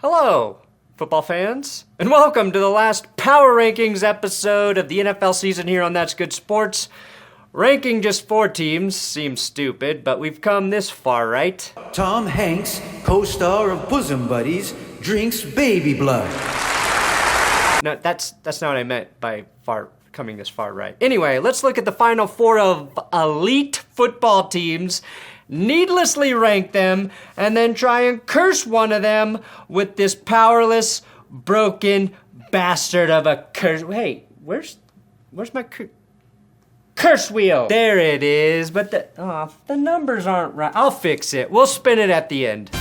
Hello, football fans, and welcome to the last Power Rankings episode of the NFL season here on That's Good Sports. Ranking just 4 teams seems stupid, but we've come this far, right? Tom Hanks, co-star of Bosom Buddies, drinks baby blood. No, that's not what I meant by coming this far, right? Anyway, let's look at the final 4 of elite football teams, needlessly rank them, and then try and curse one of them with this powerless, broken bastard of a curse. Hey, where's my curse wheel? There it is, but the numbers aren't right. I'll fix it. We'll spin it at the end.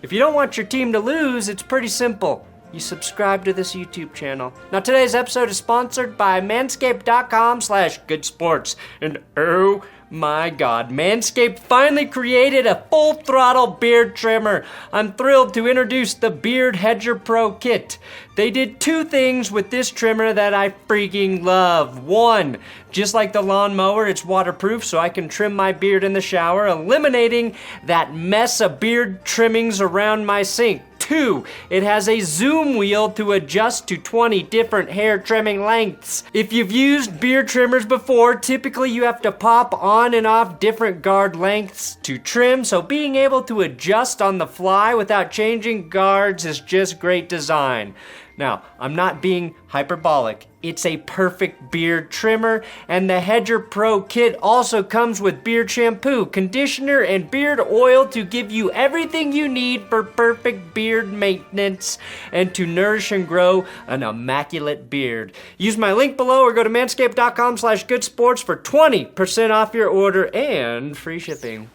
If you don't want your team to lose, it's pretty simple. You subscribe to this YouTube channel. Now, today's episode is sponsored by Manscaped.com/goodsports. And oh my God, Manscaped finally created a full-throttle beard trimmer. I'm thrilled to introduce the Beard Hedger Pro Kit. They did 2 things with this trimmer that I freaking love. 1, just like the lawnmower, it's waterproof so I can trim my beard in the shower, eliminating that mess of beard trimmings around my sink. 2, it has a zoom wheel to adjust to 20 different hair trimming lengths. If you've used beard trimmers before, typically you have to pop on and off different guard lengths to trim, so being able to adjust on the fly without changing guards is just great design. Now, I'm not being hyperbolic. It's a perfect beard trimmer, and the Hedger Pro Kit also comes with beard shampoo, conditioner, and beard oil to give you everything you need for perfect beard maintenance and to nourish and grow an immaculate beard. Use my link below or go to manscaped.com/goodsports for 20% off your order and free shipping.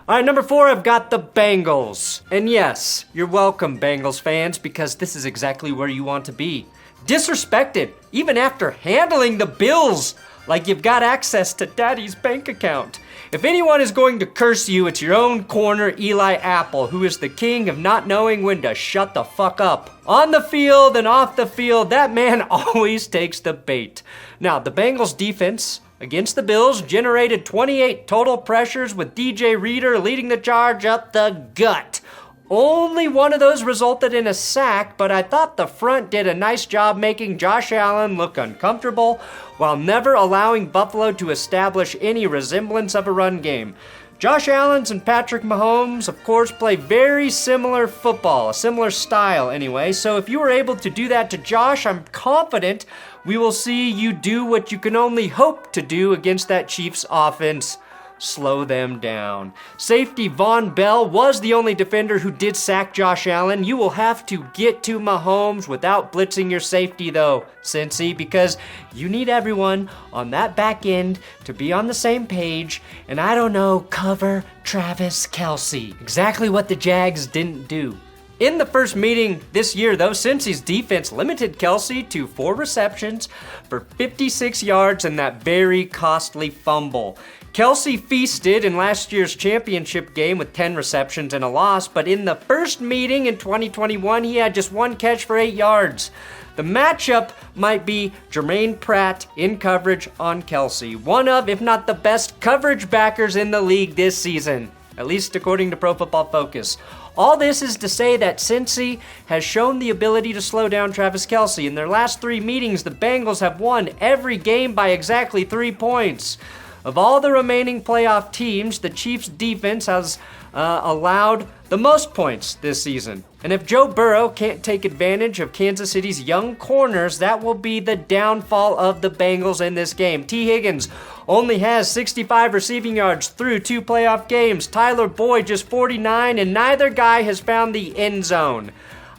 All right, number 4, I've got the Bengals. And yes, you're welcome, Bengals fans, because this is exactly where you want to be. Disrespected, even after handling the Bills like you've got access to Daddy's bank account. If anyone is going to curse you, it's your own corner Eli Apple, who is the king of not knowing when to shut the fuck up. On the field and off the field, that man always takes the bait. Now, the Bengals defense against the Bills generated 28 total pressures with DJ Reader leading the charge up the gut. Only one of those resulted in a sack, but I thought the front did a nice job making Josh Allen look uncomfortable while never allowing Buffalo to establish any resemblance of a run game. Josh Allen and Patrick Mahomes, of course, play very similar football, a similar style anyway, so if you were able to do that to Josh, I'm confident we will see you do what you can only hope to do against that Chiefs offense. Slow them down. Safety Von Bell was the only defender who did sack Josh Allen. You will have to get to Mahomes without blitzing your safety though, Cincy, because you need everyone on that back end to be on the same page, and I don't know, cover Travis Kelce. Exactly what the Jags didn't do. In the first meeting this year, though, Cincy's defense limited Kelce to 4 receptions for 56 yards and that very costly fumble. Kelce feasted in last year's championship game with 10 receptions and a loss, but in the first meeting in 2021, he had just 1 catch for 8 yards. The matchup might be Jermaine Pratt in coverage on Kelce, one of, if not the best, coverage backers in the league this season, at least according to Pro Football Focus. All this is to say that Cincy has shown the ability to slow down Travis Kelce. In their last 3 meetings, the Bengals have won every game by exactly 3 points. Of all the remaining playoff teams, the Chiefs' defense has allowed the most points this season. And if Joe Burrow can't take advantage of Kansas City's young corners, that will be the downfall of the Bengals in this game. T. Higgins only has 65 receiving yards through 2 playoff games. Tyler Boyd just 49, and neither guy has found the end zone.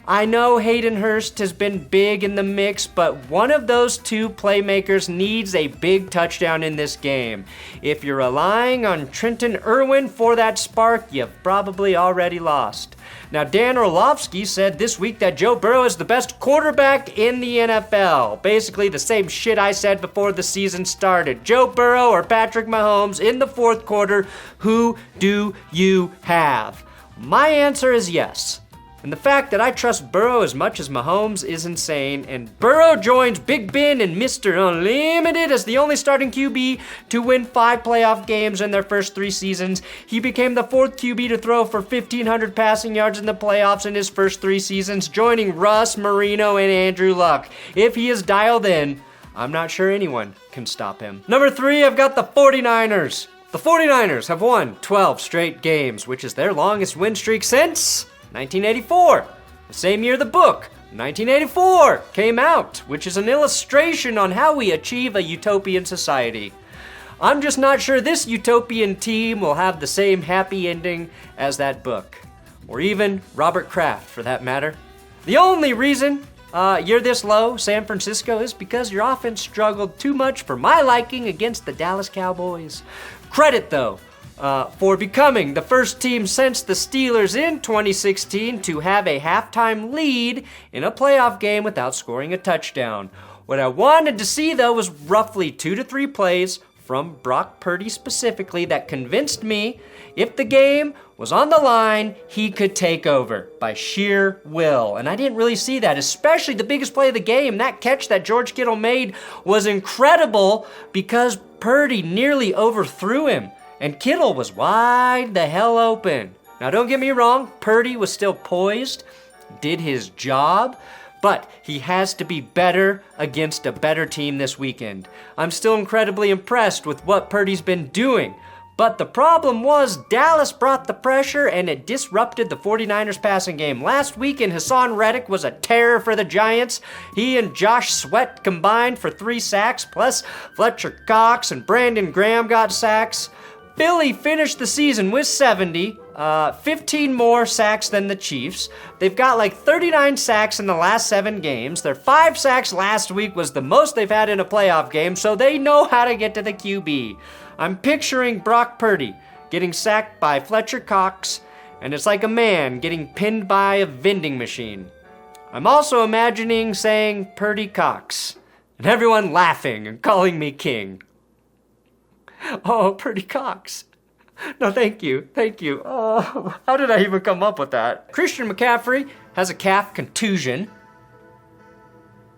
I know Hayden Hurst has been big in the mix, but one of those 2 playmakers needs a big touchdown in this game. If you're relying on Trenton Irwin for that spark, you've probably already lost. Now, Dan Orlovsky said this week that Joe Burrow is the best quarterback in the NFL. Basically the same shit I said before the season started. Joe Burrow or Patrick Mahomes in the 4th quarter, who do you have? My answer is yes. And the fact that I trust Burrow as much as Mahomes is insane, and Burrow joins Big Ben and Mr. Unlimited as the only starting QB to win 5 playoff games in their first 3 seasons. He became the 4th QB to throw for 1,500 passing yards in the playoffs in his first 3 seasons, joining Russ, Marino, and Andrew Luck. If he is dialed in, I'm not sure anyone can stop him. Number 3, I've got the 49ers. The 49ers have won 12 straight games, which is their longest win streak since 1984, the same year the book, 1984, came out, which is an illustration on how we achieve a utopian society. I'm just not sure this utopian team will have the same happy ending as that book, or even Robert Kraft for that matter. The only reason you're this low, San Francisco, is because your offense struggled too much for my liking against the Dallas Cowboys. Credit, though, for becoming the first team since the Steelers in 2016 to have a halftime lead in a playoff game without scoring a touchdown. What I wanted to see, though, was roughly 2 to 3 plays from Brock Purdy specifically that convinced me if the game was on the line, he could take over by sheer will. And I didn't really see that, especially the biggest play of the game. That catch that George Kittle made was incredible because Purdy nearly overthrew him. And Kittle was wide the hell open. Now, don't get me wrong, Purdy was still poised, did his job, but he has to be better against a better team this weekend. I'm still incredibly impressed with what Purdy's been doing, but the problem was Dallas brought the pressure and it disrupted the 49ers passing game. Last weekend, Hassan Reddick was a terror for the Giants. He and Josh Sweat combined for 3 sacks, plus Fletcher Cox and Brandon Graham got sacks. Philly finished the season with 70, 15 more sacks than the Chiefs. They've got like 39 sacks in the last 7 games. Their 5 sacks last week was the most they've had in a playoff game, so they know how to get to the QB. I'm picturing Brock Purdy getting sacked by Fletcher Cox, and it's like a man getting pinned by a vending machine. I'm also imagining saying Purdy Cox, and everyone laughing and calling me king. Oh, Purdy Cox. No, thank you. Oh, how did I even come up with that? Christian McCaffrey has a calf contusion.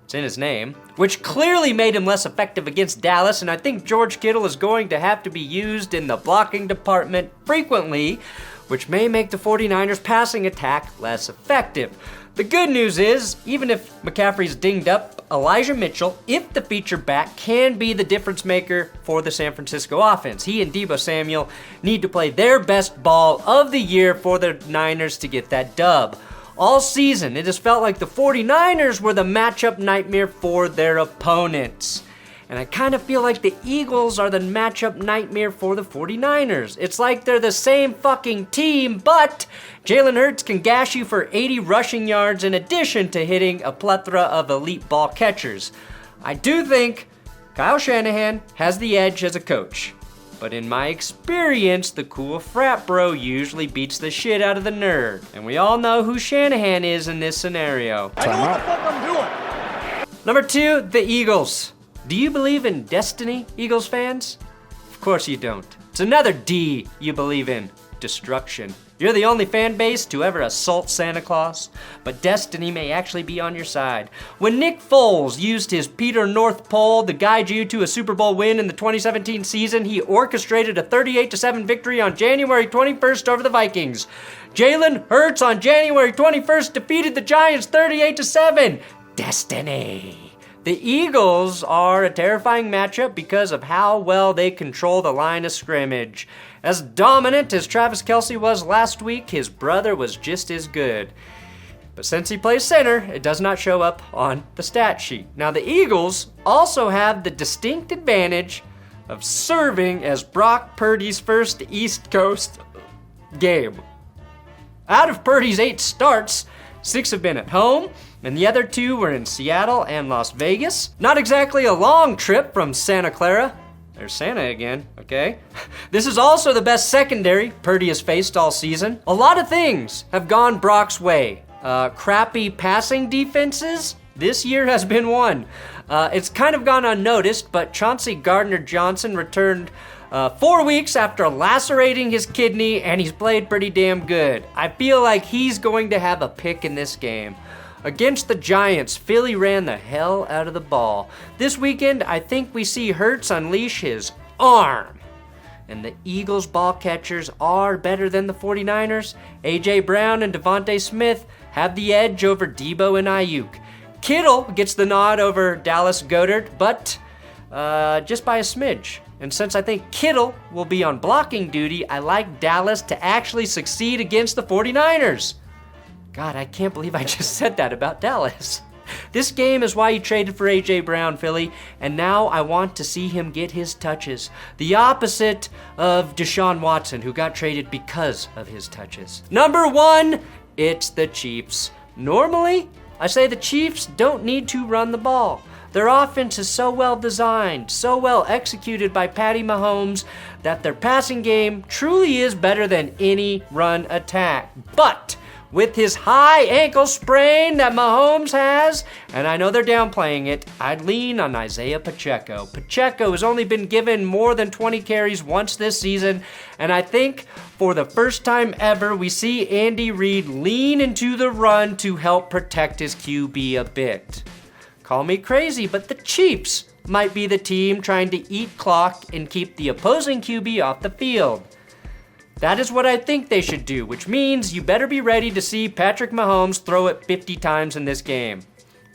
It's in his name, which clearly made him less effective against Dallas, and I think George Kittle is going to have to be used in the blocking department frequently, which may make the 49ers passing attack less effective. The good news is, even if McCaffrey's dinged up, Elijah Mitchell, if the feature back, can be the difference maker for the San Francisco offense. He and Deebo Samuel need to play their best ball of the year for the Niners to get that dub. All season, it has felt like the 49ers were the matchup nightmare for their opponents. And I kind of feel like the Eagles are the matchup nightmare for the 49ers. It's like they're the same fucking team, but Jalen Hurts can gash you for 80 rushing yards in addition to hitting a plethora of elite ball catchers. I do think Kyle Shanahan has the edge as a coach. But in my experience, the cool frat bro usually beats the shit out of the nerd. And we all know who Shanahan is in this scenario. I know what the fuck I'm doing. Number 2, the Eagles. Do you believe in destiny, Eagles fans? Of course you don't. It's another D you believe in, destruction. You're the only fan base to ever assault Santa Claus, but destiny may actually be on your side. When Nick Foles used his Peter North Pole to guide you to a Super Bowl win in the 2017 season, he orchestrated a 38-7 victory on January 21st over the Vikings. Jalen Hurts on January 21st defeated the Giants 38-7. Destiny. The Eagles are a terrifying matchup because of how well they control the line of scrimmage. As dominant as Travis Kelce was last week, his brother was just as good. But since he plays center, it does not show up on the stat sheet. Now, the Eagles also have the distinct advantage of serving as Brock Purdy's first East Coast game. Out of Purdy's 8 starts, 6 have been at home, and the other 2 were in Seattle and Las Vegas. Not exactly a long trip from Santa Clara. There's Santa again, okay? This is also the best secondary Purdy has faced all season. A lot of things have gone Brock's way. Crappy passing defenses This year has been one. It's kind of gone unnoticed, but Chauncey Gardner-Johnson returned 4 weeks after lacerating his kidney, and he's played pretty damn good. I feel like he's going to have a pick in this game. Against the Giants, Philly ran the hell out of the ball. This weekend, I think we see Hurts unleash his arm. And the Eagles' ball catchers are better than the 49ers. A.J. Brown and Devontae Smith have the edge over Debo and Ayuk. Kittle gets the nod over Dallas Goedert, but just by a smidge. And since I think Kittle will be on blocking duty, I like Dallas to actually succeed against the 49ers. God, I can't believe I just said that about Dallas. This game is why you traded for A.J. Brown, Philly, and now I want to see him get his touches. The opposite of Deshaun Watson, who got traded because of his touches. Number 1, it's the Chiefs. Normally, I say the Chiefs don't need to run the ball. Their offense is so well designed, so well executed by Patty Mahomes, that their passing game truly is better than any run attack. But with his high ankle sprain that Mahomes has, and I know they're downplaying it, I'd lean on Isaiah Pacheco. Pacheco has only been given more than 20 carries once this season, and I think for the first time ever, we see Andy Reid lean into the run to help protect his QB a bit. Call me crazy, but the Chiefs might be the team trying to eat clock and keep the opposing QB off the field. That is what I think they should do, which means you better be ready to see Patrick Mahomes throw it 50 times in this game.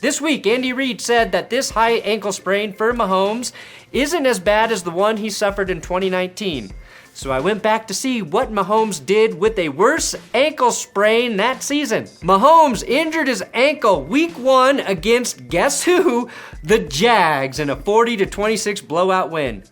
This week, Andy Reid said that this high ankle sprain for Mahomes isn't as bad as the one he suffered in 2019. So I went back to see what Mahomes did with a worse ankle sprain that season. Mahomes injured his ankle week 1 against, guess who? The Jags in a 40-26 blowout win.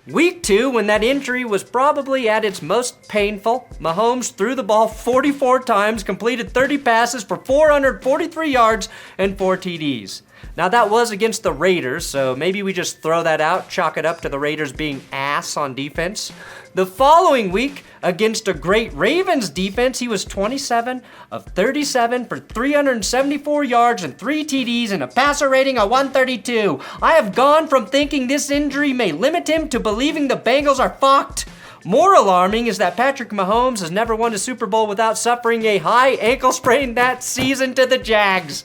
Week 2, when that injury was probably at its most painful, Mahomes threw the ball 44 times, completed 30 passes for 443 yards and 4 TDs. Now that was against the Raiders, so maybe we just throw that out, chalk it up to the Raiders being ass on defense. The following week, against a great Ravens defense, he was 27 of 37 for 374 yards and 3 TDs and a passer rating of 132. I have gone from thinking this injury may limit him to believing the Bengals are fucked. More alarming is that Patrick Mahomes has never won a Super Bowl without suffering a high ankle sprain that season to the Jags.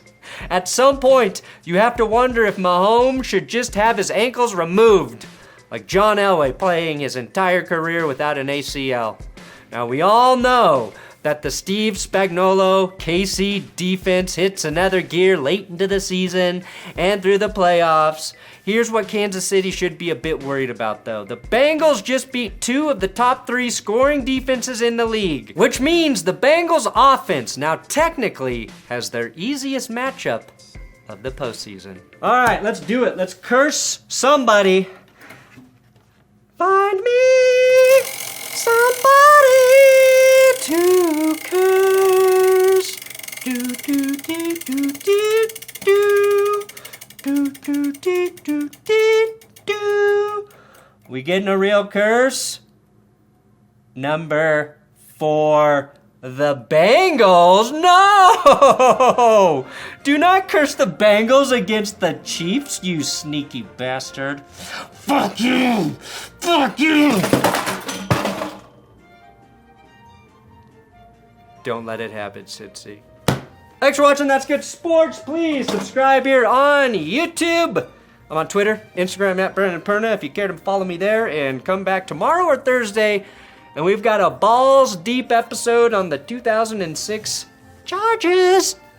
At some point, you have to wonder if Mahomes should just have his ankles removed, like John Elway playing his entire career without an ACL. Now, we all know that the Steve Spagnuolo KC defense hits another gear late into the season and through the playoffs. Here's what Kansas City should be a bit worried about, though. The Bengals just beat 2 of the top 3 scoring defenses in the league, which means the Bengals offense now technically has their easiest matchup of the postseason. All right, let's do it. Let's curse somebody. Find me somebody to curse. Do do do do do do. Do, do, do, do, do, do. We getting a real curse? Number 4, the Bengals? No! Do not curse the Bengals against the Chiefs, you sneaky bastard. Fuck you! Fuck you! Don't let it happen, Cincy. Thanks for watching That's Good Sports. Please subscribe here on YouTube. I'm on Twitter, Instagram at Brandon Perna if you care to follow me there, and come back tomorrow or Thursday, and we've got a balls deep episode on the 2006 Chargers.